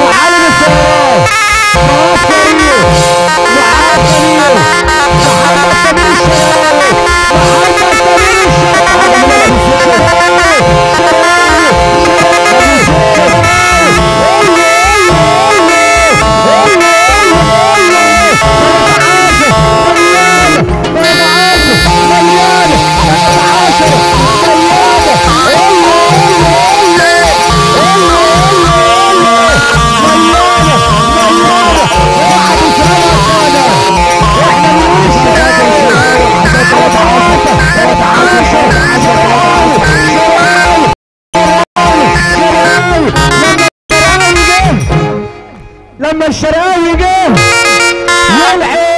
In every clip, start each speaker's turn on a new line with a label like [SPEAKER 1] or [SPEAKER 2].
[SPEAKER 1] معلم السيارات فواز كريم وعاد كريم محمد سمير الشراوي محمد سمير لما الشراوي جه والعين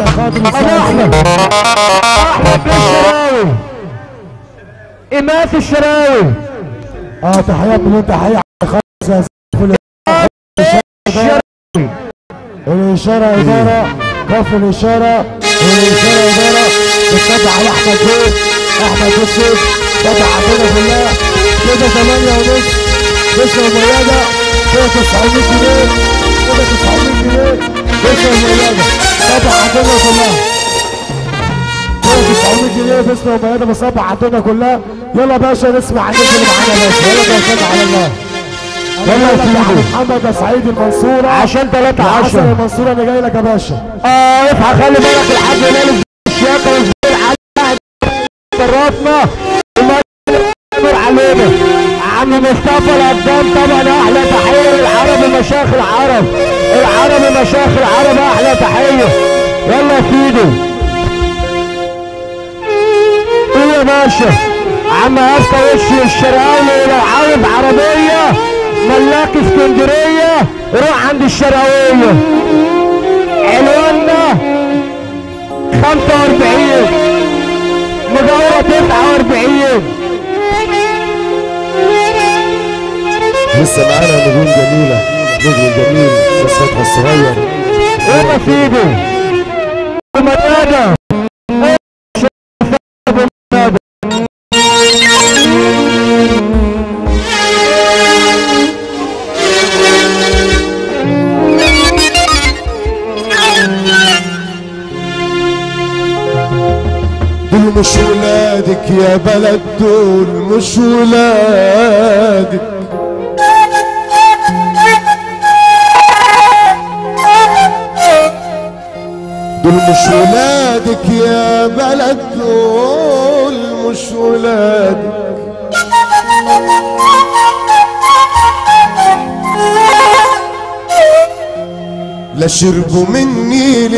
[SPEAKER 1] احمد الشراوي إماس الشراوي
[SPEAKER 2] تحيات من تحية خالص الإشارة إدارة كف الإشارة والإشارة إدارة بتتابع على أحمد زيد تابع عندنا كلها كده 8:30 بشر الميادة كده 900 جنيه كده 900 جنيه بشر الميادة تابع عندنا كلها كده 900 جنيه بشر الميادة بصبع عندنا كلها. يلا يا باشا نسمع الناس اللي معانا يا باشا. يلا يا على الله. يلا يا سيدي محمد يا سعيد المنصورة عشان 3-10 حسن المنصورة انا جاي لك يا باشا.
[SPEAKER 1] اصحى خلي بالك الحاج هلال الشياكة والزبير على شرفنا وما علينا عم مصطفى القدام. طبعا احلى تحية للعرب مشايخ العرب مشايخ العرب احلى تحية. يلا يا سيدي ايه يا باشا عم هفته وش الشراوي لو عاوز عربية ملاك اسكندرية روح عند الشراوية عنواننا 45 مجاورة 49.
[SPEAKER 2] لسه معانا نجوم جميلة نجم جميل بس فتحي الصغير.
[SPEAKER 1] يلا سيدي المنادى
[SPEAKER 2] دول مش ولادك يا بلد دول مش ولادك دول مش ولادك يا بلد دول مش ولادك لا شربوا مني